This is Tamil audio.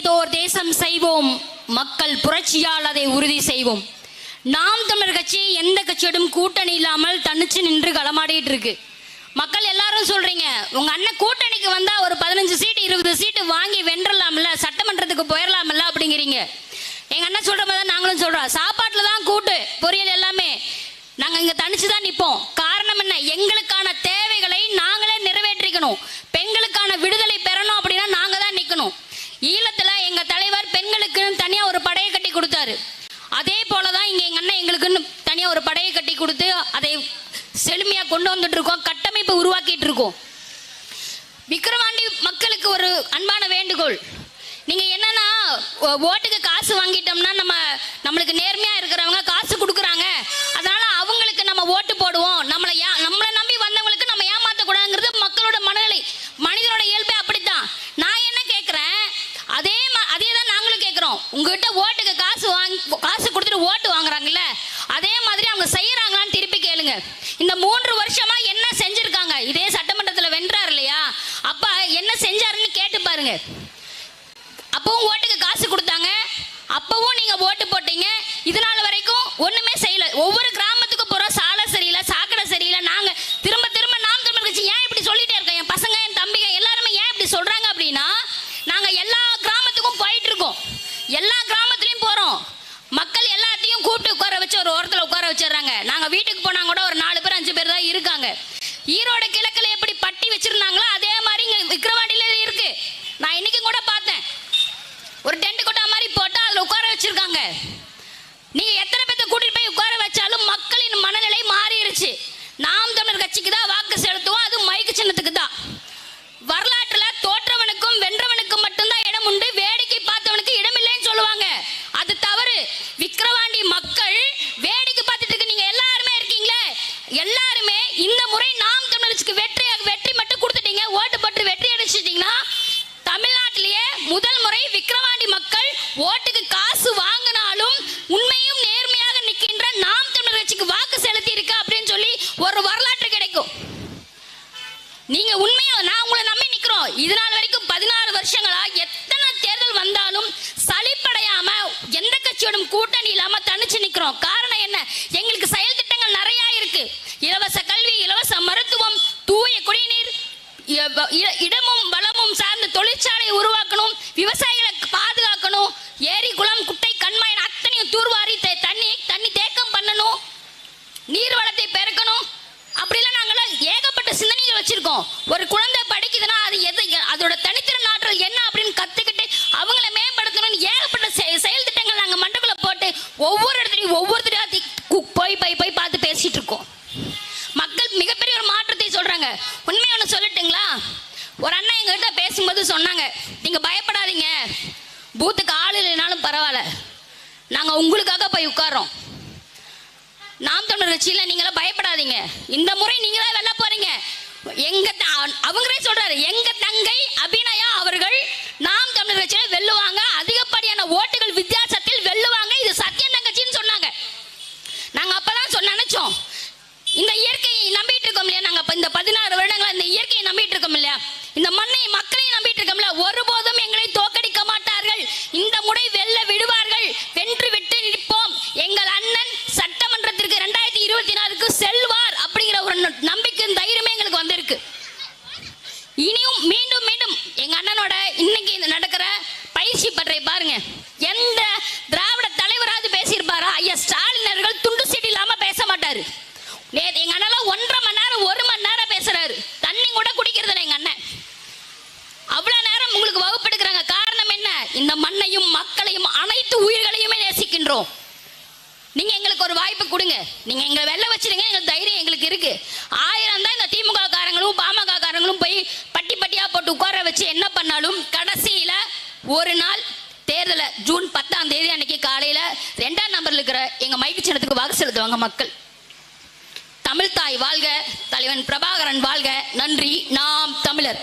புதியதோர் தேசம் செய்வோம், மக்கள் புரட்சியால் அதை உறுதி செய்வோம். நாம் தமிழர் கட்சி எந்த கட்சியோடும் கூட்டணி இல்லாமல் தனிச்சு நின்று களமாடிட்டு இருக்கு. மக்கள் எல்லாரும் சொல்றீங்க, உங்க அண்ணன் கூட்டணிக்கு வந்தா ஒரு 15 சீட்டு 20 சீட்டு வாங்கி வென்றலாம்ல, சட்டமன்றத்துக்கு போயிடலாம்ல அப்படிங்கிறீங்க. எங்க அண்ணன் சொல்ற மாதிரி நாங்களும் சொல்றோம், சாப்பாட்டுல தான் கூட்டு பொரியல் எல்லாமே. நாங்க இங்க தனிச்சு தான் நிற்போம். காரணம் என்ன? எங்களுக்கான தேவைகளை நாங்களே நிறைவேற்றிக்கணும். பெண்களுக்கான விடுதலை பெறணும் அப்படின்னா நாங்க தான் நிக்கணும். ஈழத்துல எங்க தலைவர் பெண்களுக்கு தனியா ஒரு படையை கட்டி கொடுத்தாரு. அதே போலதான் இங்க எங்க அண்ணன் எங்களுக்குன்னு தனியா ஒரு படையை கட்டி கொடுத்து அதை செழுமையா கொண்டு வந்துட்டு இருக்கோம், கட்டமைப்பு உருவாக்கிட்டு இருக்கோம். விக்கிரவாண்டி மக்களுக்கு ஒரு அன்பான வேண்டுகோள், நீங்க என்னன்னா ஓட்டுக்கு காசு வாங்கிட்டோம்னா நம்மளுக்கு நேர்மையா இருக்கிறவங்க காசு கொடுக்குறாங்க, அதனால அவங்களுக்கு நம்ம ஓட்டு போடுவோம், நம்மளை நம்பி வந்தவங்களுக்கு நம்ம ஏமாத்த கூடாதுங்கிறது மக்களோட மனநிலை. மனிதனோட இயல்பே அப்படித்தான். நான் என்ன கேட்கிறேன், அதே தான் நாங்களும் கேட்கிறோம். உங்ககிட்ட ஓட்டுக்கு காசு கொடுத்துட்டு ஓட்டு வாங்குறாங்கல்ல, அதே மாதிரி அவங்க செய்யறாங்களான்னு திருப்பி கேளுங்க. இந்த 3 வருஷமா என்ன செஞ்சிருக்காங்க? இதே சட்டமன்றத்தில் வென்றார் இல்லையா, அப்ப என்ன செஞ்சாருன்னு கேட்டு பாருங்க. அப்பவும் ஓட்டுக்கு காசு கொடுத்தாங்க, அப்பவும் நீங்க ஓட்டு போட்டீங்க. இதனால வரைக்கும் ஒண்ணுமே செய்யல. ஒவ்வொரு கிராமத்துக்கும் போற சாலை சரியில்லை, சாக்கடை சரியில்லை. நாங்க திரும்ப திரும்ப நாம் தமிழர் கட்சி ஏன் இப்படி சொல்லிட்டே இருக்கோம்? என் பசங்க என் தம்பிங்க எல்லாருமே ஏன் இப்படி சொல்றாங்க அப்படின்னா, நாங்க எல்லா கிராமத்துக்கும் போயிட்டு இருக்கோம், எல்லா கிராமத்துலயும் போறோம். மக்கள் எல்லாத்தையும் கூப்பிட்டு உட்கார வச்சு ஒரு ஓரத்துல உட்கார வச்சிடறாங்க. நாங்க வீட்டுக்கு போனா கூட ஒரு 4 பேர் 5 பேர் தான் இருக்காங்க. ஈரோடு கிழக்குல எப்படி பட்டி வச்சிருந்தாங்களோ அதே மாதிரி இங்க விக்கிரவாண்டியில இருக்கு. நான் இன்னைக்கு கூட பார்த்தேன், ஒரு டென்ட் கொட்டா மாதிரி போட்டு அதுல உட்கார வச்சிருக்காங்க. நீங்க எத்தனை பேர்த்த கூட்டிட்டு போய் உட்கார வச்சாலும் மக்களின் மனநிலை மாறிடுச்சு. நாம் தமிழர் கட்சிக்கு தான் வாக்கு செலுத்துவோம், அது மைக்கு சின்னத்துக்கு தான். வரலாற்றுல தோற்றவனுக்கும் வென்றவனுக்கும் மட்டும்தான் இடம் உண்டு, வேடிக்கை பார்த்தவனுக்கு இடம் இல்லைன்னு சொல்லுவாங்க. அது தவறு. விக்கிரவாண்டி மக்கள் வேடிக்கை பார்த்துட்டு நீங்க எல்லாருமே இருக்கீங்களே, எல்லாருமே இந்த முறை நாம் தமிழருக்கு வெற்றி மட்டும் கொடுத்துட்டீங்க, ஓட்டு போட்டு வெற்றி அடிச்சிட்டீங்கன்னா தமிழ்நாட்டிலேயே முதல் முறை விக்கிரவாண்டி மக்கள் ஓட்டுக்கு காசு வாங்கினாலும் உண்மையும் நேர்மையாக நிற்கின்ற நாம் தமிழர் கட்சிக்கு வாக்கு செலுத்தி இருக்கு அப்படின்னு சொல்லி ஒரு வரலாற்று கிடைக்கும். நீங்க உண்மையா, நான் உங்களை நம்பி நிக்கிறோம். இதனால் வரைக்கும் 16 வருஷங்களா எத்தனை தேர்தல் வந்தாலும் சலிப்படையாம எந்த கட்சியோடும் கூட்டணி இல்லாம தனிச்சு நிக்கிறோம். காரணம் என்ன? எங்களுக்கு செயல் திட்டங்கள் நிறைய இருக்கு. இலவச கல்வி, இலவச மருத்துவம், தூய குடிநீர், இடமும் வளமும் சார்ந்த தொழிற்சாலை உருவாக்கணும், விவசாயிகளை பாதுகாக்கணும், ஏரி குளம் குட்டை கண்மாய் அத்தனையும் தூர்வாரி தண்ணி தேக்கம் பண்ணணும், நீர் வளத்தை பெருக்கணும். அப்படிலாம் நாங்களாம் ஏகப்பட்ட சிந்தனைகள் வச்சிருக்கோம். ஒரு குழந்தை படிக்குதுன்னா அது அதோட தனித்திறன் ஆற்றல் என்ன அப்படின்னு கத்துக்கிட்டு அவங்கள மேம்படுத்தணும்னு ஏகப்பட்ட செயல் திட்டங்கள் நாங்க மண்டக்குள்ள போட்டு ஒவ்வொரு இடத்துலையும் ஒவ்வொருத்தரையா போய் பார்த்து பேசிட்டு இருக்கோம். மக்கள் மிகப்பெரிய ஒரு மாற்றத்தை சொல்றாங்க. உண்மையை ஒன்று சொல்லட்டுங்களா? ஒரு அண்ணன் எங்ககிட்ட பேசும்போது சொன்னாங்க, நீங்க பயப்படாதீங்க, பூத்துக்கு ஆள் இல்லைனாலும் பரவாயில்ல, நாங்க உங்களுக்காக போய் உட்காரோம். நாம் தமிழர் கட்சியில நீங்களாம் பயப்படாதீங்க, இந்த முறை நீங்களா வெல்ல போறீங்க. அவங்களே சொல்றாரு, எங்க தங்கை அபிநயா அவர்கள் நாம் தமிழர் கட்சியில வெல்லுவாங்க, அதிகப்படியான ஓட்டுகள் வித்தியாசத்தில் வெல்லுவாங்க, இது சத்தியம் தங்கச்சின்னு சொன்னாங்க. நாங்க அப்பதான் நினைச்சோம், இந்த இயற்கையை நம்பிட்டு இருக்கோம் இல்லையா, நாங்க இந்த 16 வருடங்களா இந்த இயற்கையை நம்பிட்டு இருக்கோம் இல்லையா, இந்த மண்ணை மக்களையும் நம்பிட்டு இருக்கோம்ல, ஒருபோதும் எங்களை தோற்கடிக்க மாட்டார்கள், இந்த முறை வெல்ல விடுவார்கள், வென்று விட்டு நிற்போம், எங்கள் அண்ணன் சட்டமன்றத்திற்கு 2024க்கு செல்வார் அப்படிங்கிற ஒரு நம்பிக்கை தைரியமே எங்களுக்கு வந்திருக்கு. இனியும் மீண்டும் மீண்டும் எங்க அண்ணனோட இன்னைக்கு நடக்கிற பயிற்சி பற்றை பாருங்க. எந்த திராவிட தலைவராவது பேசியிருப்பாரா? ஐயா ஸ்டாலின் அவர்கள் துண்டு சீட்டு இல்லாம பேச மாட்டாரு. எங்க அண்ணன் 1.5 மணி நேரம் 1 மணி நேரம் பேசுறாரு, தண்ணி கூட குடிக்கிறது எங்க அண்ணன். அவ்வளவு நேரம் உங்களுக்கு வகுப்பு எடுக்கிறாங்க. காரணம் என்ன? இந்த மண்ணையும் மக்களையும் அனைத்து உயிர்களையுமே நேசிக்கின்றோம். நீங்க எங்களுக்கு ஒரு வாய்ப்பு கொடுங்க, நீங்க எங்களை வெல்ல வச்சிருங்க, எங்களுக்கு தைரியம் எங்களுக்கு இருக்கு. 1000 தான் இந்த திமுக காரங்களும் பாமக காரங்களும் போய் பட்டியா போட்டு உட்கார வச்சு என்ன பண்ணாலும் கடைசியில ஒரு நாள் தேர்தல ஜூன் 10ஆம் தேதி அன்னைக்கு காலையில 2ஆம் நம்பர்ல இருக்கிற எங்க மைக்கு சின்னத்துக்கு வாக்கு செலுத்துவாங்க மக்கள். தமிழ் தாய் வாழ்க, தலைவன் பிரபாகரன் வாழ்க. நன்றி. நாம் தமிழர்.